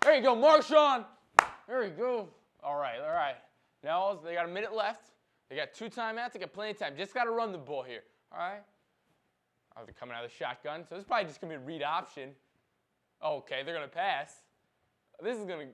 There you go, Marshawn. There you go. All right. Now they got a minute left. They got 2 timeouts. They got plenty of time. Just got to run the ball here. All right. They're coming out of the shotgun, so this is probably just going to be a read option. Oh, okay, they're going to pass. This is going to...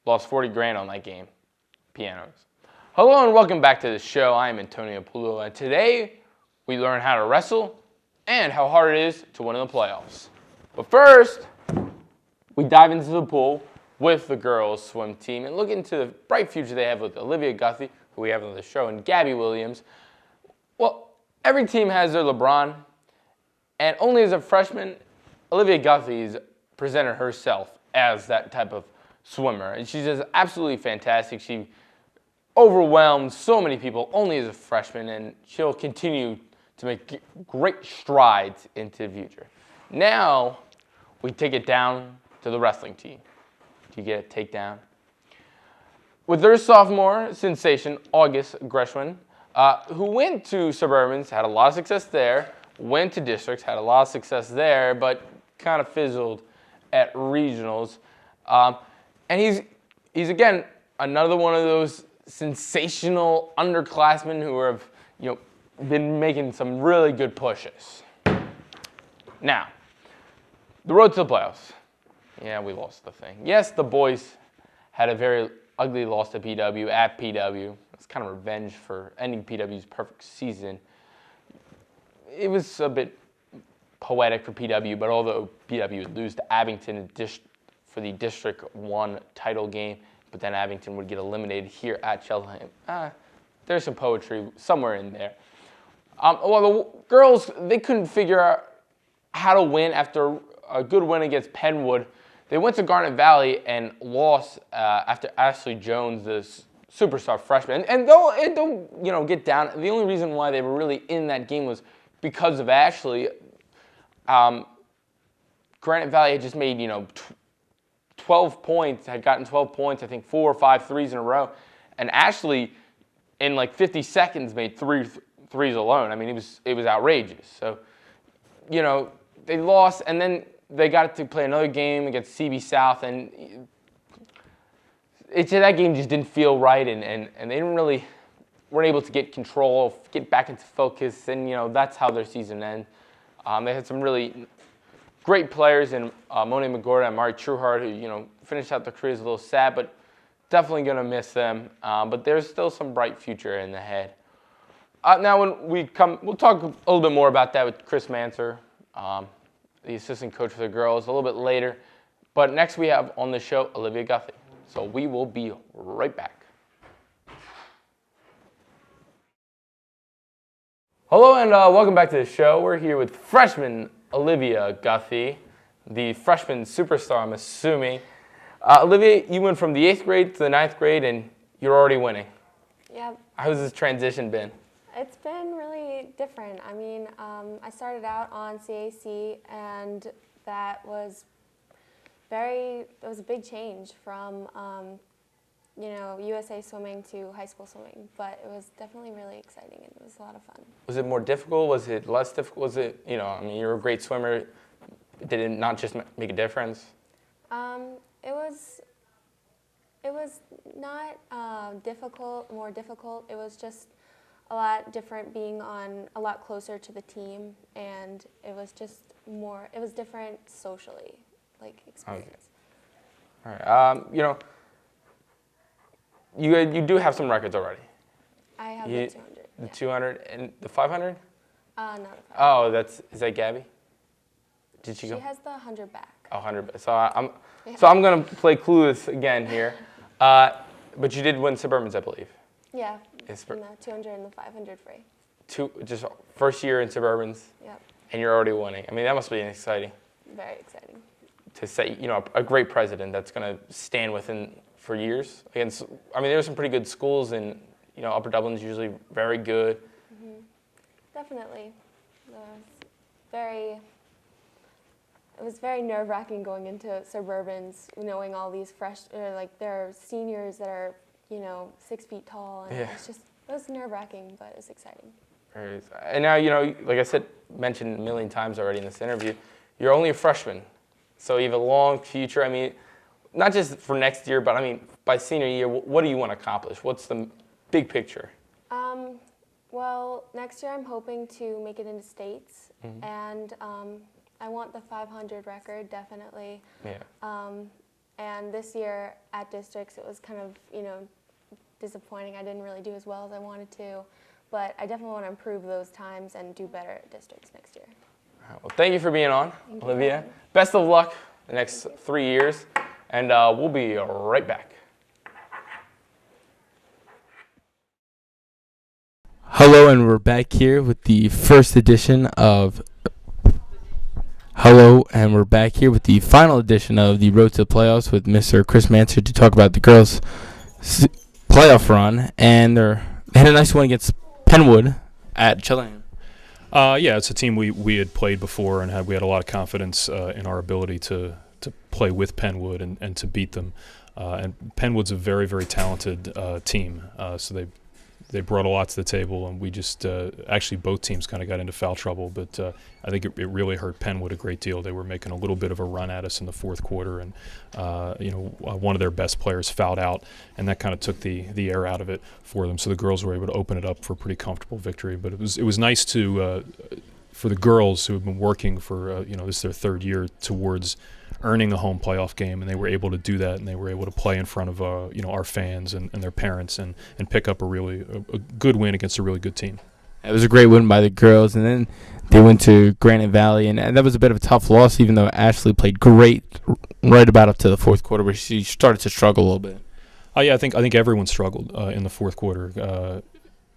Lost 40 grand on that game. Pianos. Hello and welcome back to the show. I am Antonio Pullo, and today we learn how to wrestle and how hard it is to win in the playoffs. But first, we dive into the pool with the girls swim team and look into the bright future they have with Olivia Guthy, who we have on the show, and Gabby Williams. Well, every team has their LeBron, and only as a freshman, Olivia Guthy's presented herself as that type of swimmer, and she's just absolutely fantastic. She overwhelmed so many people only as a freshman, and she'll continue to make great strides into the future. Now, we take it down to the wrestling team. Do you get a takedown? With their sophomore sensation, August Gershwin, who went to Suburbans, had a lot of success there, went to districts, had a lot of success there, but kind of fizzled at regionals. And he's again another one of those sensational underclassmen who have been making some really good pushes. Now, the road to the playoffs. Yeah, we lost the thing. Yes, the boys had a very ugly loss to PW at PW. It's kind of revenge for ending PW's perfect season. It was a bit poetic for PW, but although PW would lose to Abington for the District 1 title game, but then Abington would get eliminated here at Cheltenham. There's some poetry somewhere in there. Well, the girls, they couldn't figure out how to win after a good win against Penwood. They went to Garnet Valley and lost after Ashley Jones, the superstar freshman. And don't get down. The only reason why they were really in that game was because of Ashley. Granite Valley had just made 12 points, had gotten 12 points, I think 4 or 5 threes in a row. And Ashley, in like 50 seconds, made 3 threes alone. I mean, it was outrageous. So, they lost, and then they got to play another game against CB South, and that game just didn't feel right, and they weren't able to get control, get back into focus, and that's how their season ended. They had some really great players in Monet McGorda and Mari Trueheart, who finished out their careers a little sad, but definitely going to miss them. But there's still some bright future in the head. Now, when we'll talk a little bit more about that with Chris Manser, the assistant coach for the girls, a little bit later. But next we have on the show Olivia Guthy. So we will be right back. Hello and welcome back to the show. We're here with freshman Olivia Guthy, the freshman superstar, I'm assuming. Olivia, you went from the 8th grade to the 9th grade, and you're already winning. Yep. How's this transition been? It's been really different. I mean, I started out on CAC, and that was it was a big change from, USA swimming to high school swimming, but it was definitely really exciting, and it was a lot of fun. Was it more difficult? Was it less difficult? Was it, you're a great swimmer. Did it not just make a difference? It was not more difficult. It was just a lot different being on a lot closer to the team, and it was different socially, experience. Okay. All right. You do have some records already. I have the 200. The 200 and the 500? No, the 500. Oh, is that Gabby? Did she go? She has the 100 back. Oh, 100. So I'm gonna play clueless again here. But you did win Suburbans, I believe. Yeah. In the 200 and the 500 free. Just first year in Suburbans. Yep. And you're already winning. I mean, that must be exciting. Very exciting. To say, a great president that's gonna stand within for years. Against, there are some pretty good schools, and Upper Dublin's usually very good. Mm-hmm. Definitely, very it was very nerve-wracking going into Suburbans, knowing all these there are seniors that are, 6 feet tall, and it was nerve-wracking, but it was exciting. And now, like I said, mentioned a million times already in this interview, you're only a freshman, so you have a long future. I mean, not just for next year, but I mean, by senior year, what do you want to accomplish? What's the big picture? Well, next year I'm hoping to make it into states, and I want the 500 record, definitely. Yeah. And this year at districts, it was kind of, disappointing. I didn't really do as well as I wanted to, but I definitely want to improve those times and do better at districts next year. All right, well, thank you for being on, Olivia. Best of luck the next 3 years, and we'll be right back. Hello, and we're back here with the first edition of final edition of the Road to the Playoffs with Mr. Chris Manser to talk about the girls' playoff run, and they had a nice one against Penwood at Cheltenham. Yeah, it's a team we had played before, and we had a lot of confidence in our ability to play with Penwood and to beat them. And Penwood's a very, very talented team, so they brought a lot to the table, and we just actually both teams kind of got into foul trouble, but I think it really hurt Penwood a great deal. They were making a little bit of a run at us in the fourth quarter, and one of their best players fouled out, and that kind of took the air out of it for them. So the girls were able to open it up for a pretty comfortable victory. But it was nice to for the girls who have been working for this is their third year towards earning a home playoff game, and they were able to do that, and they were able to play in front of our fans and their parents and pick up a good win against a really good team. It was a great win by the girls, and then they went to Granite Valley, and that was a bit of a tough loss, even though Ashley played great right about up to the fourth quarter, where she started to struggle a little bit. Yeah, I think everyone struggled in the fourth quarter,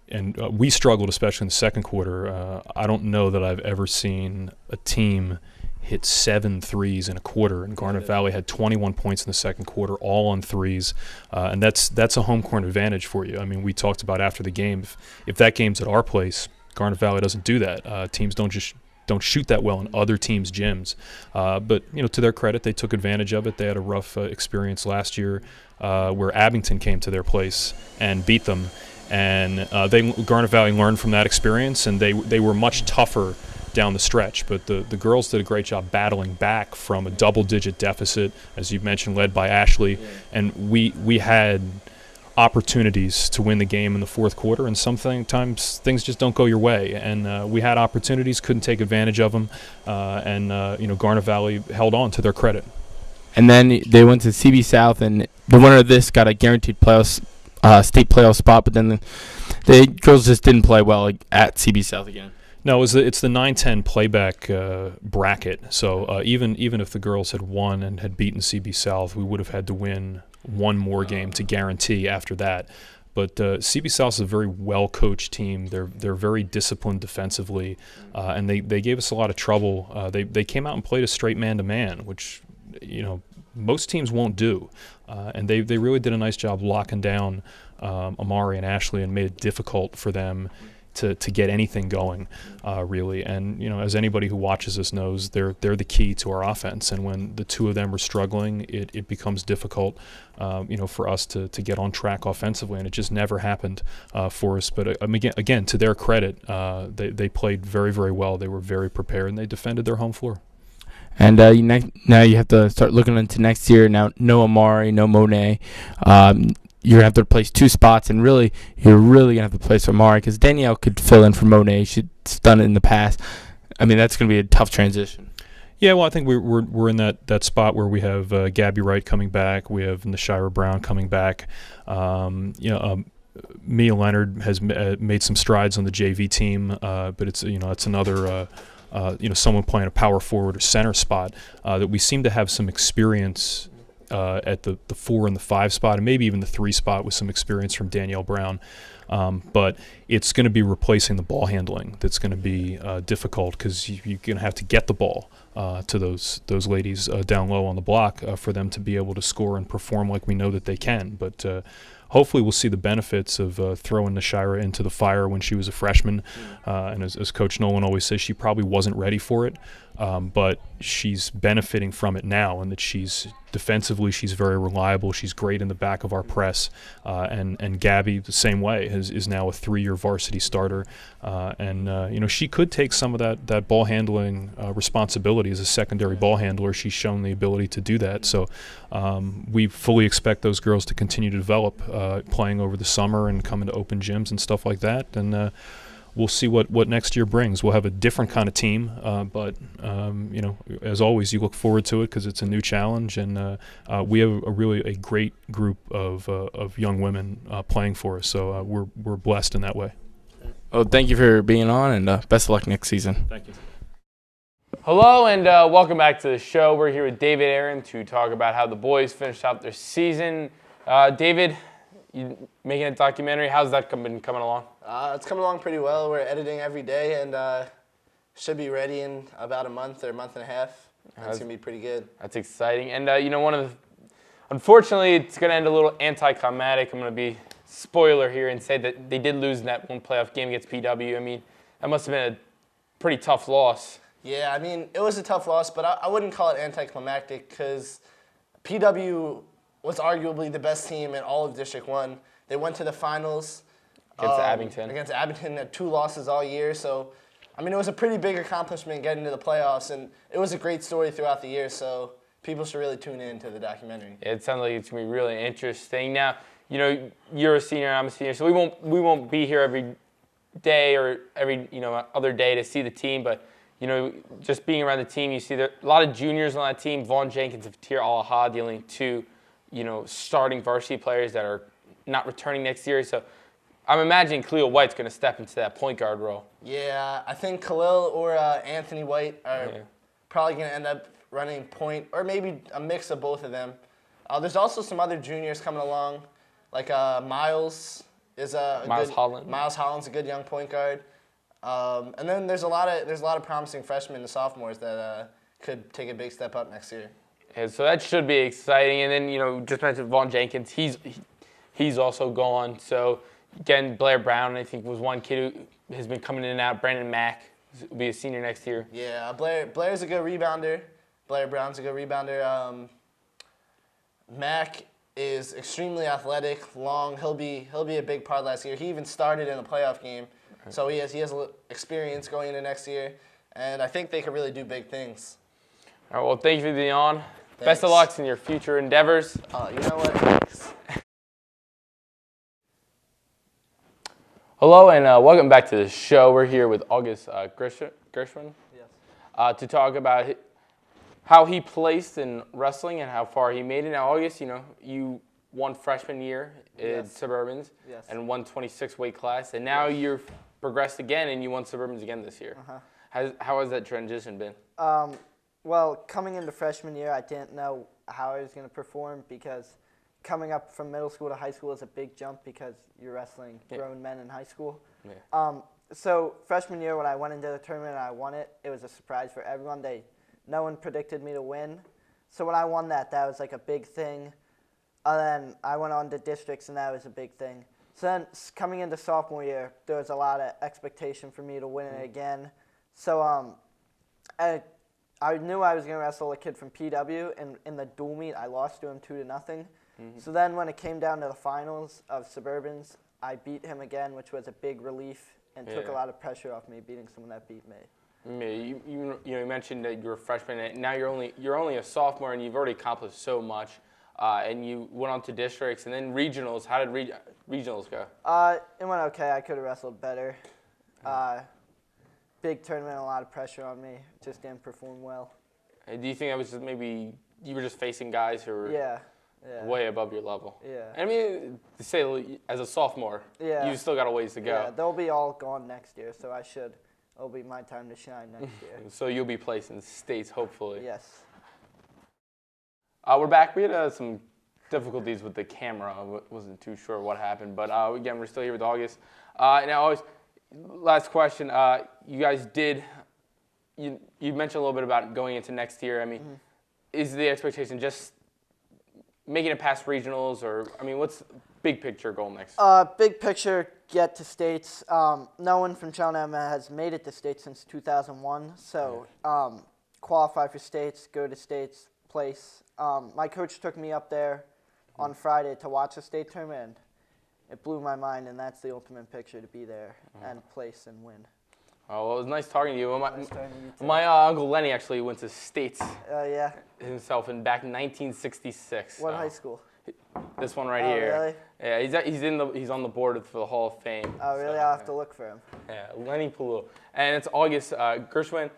and we struggled especially in the second quarter. I don't know that I've ever seen a team hit 7 threes in a quarter, and Garnet Valley had 21 points in the second quarter, all on threes, and that's a home court advantage for you. I mean, we talked about after the game, if that game's at our place, Garnet Valley doesn't do that. Teams don't shoot that well in other teams' gyms, but to their credit, they took advantage of it. They had a rough experience last year where Abington came to their place and beat them, and Garnet Valley learned from that experience, and they were much tougher down the stretch, but the girls did a great job battling back from a double-digit deficit, as you mentioned, led by Ashley, and we had opportunities to win the game in the fourth quarter, and sometimes things just don't go your way, and we had opportunities, couldn't take advantage of them, and Garnet Valley held on to their credit. And then they went to CB South, and the winner of this got a guaranteed state playoff spot, but then the girls just didn't play well at CB South again. No, it's the 9-10 playback bracket. So even if the girls had won and had beaten CB South, we would have had to win one more game to guarantee after that. But CB South is a very well-coached team. They're very disciplined defensively, and they gave us a lot of trouble. They came out and played a straight man-to-man, which most teams won't do, and they really did a nice job locking down Amari and Ashley and made it difficult for them to get anything going, really. And as anybody who watches us knows, they're the key to our offense. And when the two of them are struggling, it becomes difficult, for us to get on track offensively. And it just never happened for us. But again, to their credit, they played very, very well. They were very prepared, and they defended their home floor. And now you have to start looking into next year. Now, no Amari, no Monet. You're going to have to replace 2 spots, and really, you're really going to have to replace Amari because Danielle could fill in for Monet. She's done it in the past. I mean, that's going to be a tough transition. Yeah, well, I think we're in that spot where we have Gabby Wright coming back. We have Nashira Brown coming back. Mia Leonard has made some strides on the JV team, but it's another someone playing a power forward or center spot that we seem to have some experience at the 4 and the 5 spot, and maybe even the 3 spot with some experience from Danielle Brown. But it's going to be replacing the ball handling that's going to be difficult because you're going to have to get the ball to those ladies down low on the block for them to be able to score and perform like we know that they can. But hopefully we'll see the benefits of throwing Nashira into the fire when she was a freshman. And as Coach Nolan always says, she probably wasn't ready for it. but she's benefiting from it now, and that she's defensively, she's very reliable. She's great in the back of our press, and Gabby the same way is now a 3-year varsity starter, and she could take some of that ball handling responsibility as a secondary ball handler. She's shown the ability to do that, so we fully expect those girls to continue to develop, playing over the summer and coming to open gyms and stuff like that, and we'll see what next year brings. We'll have a different kind of team, but as always, you look forward to it because it's a new challenge, and we have a great group of young women playing for us. So we're blessed in that way. Well, thank you for being on, and best of luck next season. Thank you. Hello, and welcome back to the show. We're here with David Aaron to talk about how the boys finished out their season. David, you making a documentary. How's that been coming along? It's coming along pretty well. We're editing every day, and should be ready in about a month or a month and a half. It's going to be pretty good. That's exciting. And, unfortunately, it's going to end a little anticlimactic. I'm going to be spoiler here and say that they did lose in that one playoff game against PW. I mean, that must have been a pretty tough loss. Yeah, I mean, it was a tough loss, but I wouldn't call it anticlimactic because PW was arguably the best team in all of District 1. They went to the finals. Against Abington, had 2 losses all year. So, I mean, it was a pretty big accomplishment getting to the playoffs, and it was a great story throughout the year. So, people should really tune in to the documentary. Yeah, it sounds like it's going to be really interesting. Now, you're a senior, I'm a senior, so we won't be here every day or every other day to see the team, but just being around the team, you see there a lot of juniors on that team. Vaughn Jenkins and Fatir Al-Ahad, the only 2 starting varsity players that are not returning next year. So I'm imagining Khalil White's going to step into that point guard role. Yeah, I think Khalil or Anthony White are probably going to end up running point, or maybe a mix of both of them. There's also some other juniors coming along, like Miles is Holland. Miles Holland's a good young point guard. And then there's a lot of promising freshmen and sophomores that could take a big step up next year. Yeah, so that should be exciting. And then just mentioned Vaughn Jenkins. He's also gone. So again, Blair Brown I think was one kid who has been coming in and out. Brandon Mack will be a senior next year. Yeah, Blair's a good rebounder. Blair Brown's a good rebounder. Mack is extremely athletic, long. He'll be a big part last year. He even started in a playoff game. So he has experience going into next year, and I think they could really do big things. All right, well, thank you for being on. Thanks. Best of luck in your future endeavors. You know what? Thanks. Hello, and welcome back to the show. We're here with August Gershwin Yes. to talk about how he placed in wrestling and how far he made it. Now, August, you won freshman year in Suburbans and won 26 weight class, and now you've progressed again and you won Suburbans again this year. How has that transition been? Well, coming into freshman year, I didn't know how I was going to perform because coming up from middle school to high school is a big jump because you're wrestling grown men in high school. Yeah. So freshman year, when I went into the tournament and I won it, it was a surprise for everyone. No one predicted me to win. So when I won that was like a big thing. And then I went on to districts, and that was a big thing. So then coming into sophomore year, there was a lot of expectation for me to win it again. So I knew I was going to wrestle a kid from PW, and in the dual meet, I lost to him 2-0. So then when it came down to the finals of Suburbans, I beat him again, which was a big relief and took a lot of pressure off me beating someone that beat me. You mentioned that you're a freshman, and now you're only a sophomore, and you've already accomplished so much. And you went on to districts and then regionals. How did regionals go? It went okay. I could have wrestled better. Big tournament, a lot of pressure on me. Just didn't perform well. Do you think that was just maybe you were just facing guys who were way above your level? Yeah. I mean, to say as a sophomore, you still got a ways to go. Yeah, they'll be all gone next year, so it'll be my time to shine next year. So you'll be placed in the States, hopefully. Yes. We're back. We had some difficulties with the camera. I wasn't too sure what happened, but again, we're still here with August. Now, August, last question. You guys you mentioned a little bit about going into next year. I mean, is the expectation just making it past regionals, or what's the big picture goal next? Big picture, get to states. No one from Cheltenham has made it to states since 2001, so qualify for states, go to states, place. My coach took me up there on Friday to watch a state tournament. It blew my mind, and that's the ultimate picture, to be there and place and win. Oh, well, it was nice talking to you. Nice talking to you too. My Uncle Lenny actually went to states Yeah. himself back in 1966. What high school? This one right Oh, here. really? Yeah, he's on the board for the Hall of Fame. Oh, really? I'll have to look for him. Yeah, Lenny Pulu. And it's August Gershwin.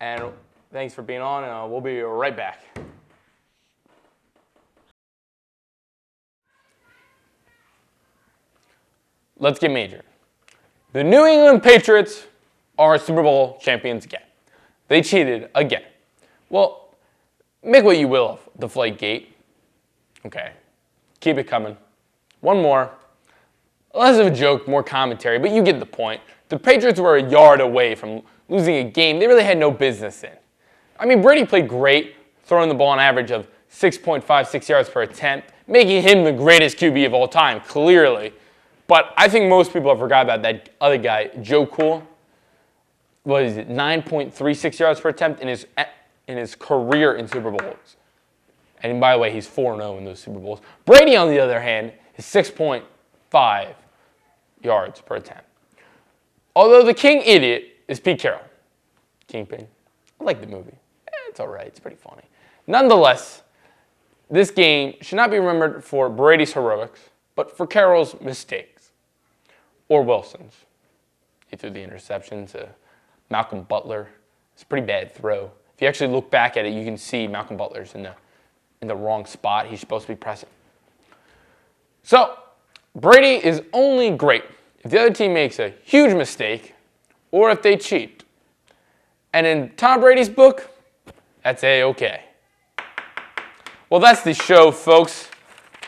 And thanks for being on, and we'll be right back. Let's get major. The New England Patriots are Super Bowl champions again. They cheated again. Well, make what you will of the Deflategate. Okay, keep it coming. One more. Less of a joke, more commentary, but you get the point. The Patriots were a yard away from losing a game they really had no business in. I mean, Brady played great, throwing the ball an average of 6.56 yards per attempt, making him the greatest QB of all time, clearly. But I think most people have forgot about that other guy, Joe Cool. What is it, 9.36 yards per attempt in his career in Super Bowls. And by the way, he's 4-0 in those Super Bowls. Brady, on the other hand, is 6.5 yards per attempt. Although the king idiot is Pete Carroll. Kingpin. I like the movie. It's all right. It's pretty funny. Nonetheless, this game should not be remembered for Brady's heroics, but for Carroll's mistakes. Or Wilson's. He threw the interception to Malcolm Butler. It's a pretty bad throw. If you actually look back at it, you can see Malcolm Butler's in the wrong spot. He's supposed to be pressing. So, Brady is only great if the other team makes a huge mistake or if they cheat. And in Tom Brady's book, that's A-okay. Well, that's the show, folks.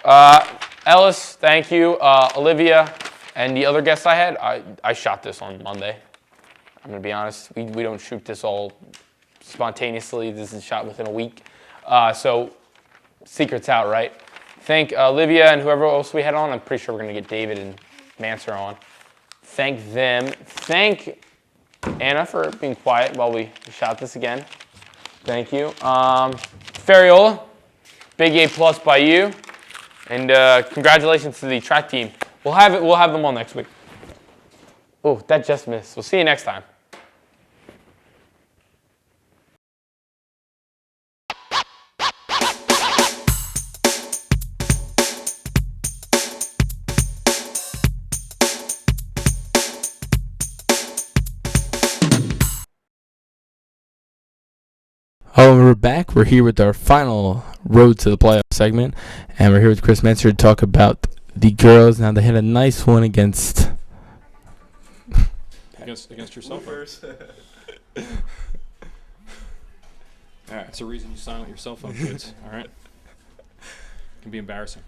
Ellis, thank you. Olivia, and the other guests I had, I shot this on Monday. I'm going to be honest. We don't shoot this all spontaneously. This is shot within a week. So, secret's out, right? Thank Olivia and whoever else we had on. I'm pretty sure we're going to get David and Manser on. Thank them. Thank Anna for being quiet while we shot this again. Thank you. Ferriola, big A+ by you. And congratulations to the track team. We'll have them all next week. Oh, that just missed. We'll see you next time. Oh, we're back. We're here with our final road to the playoff segment, and we're here with Chris Manser to talk about the girls. Now they had a nice one against yourself first. All right, it's a reason you silent your cell phone, kids. All right, it can be embarrassing.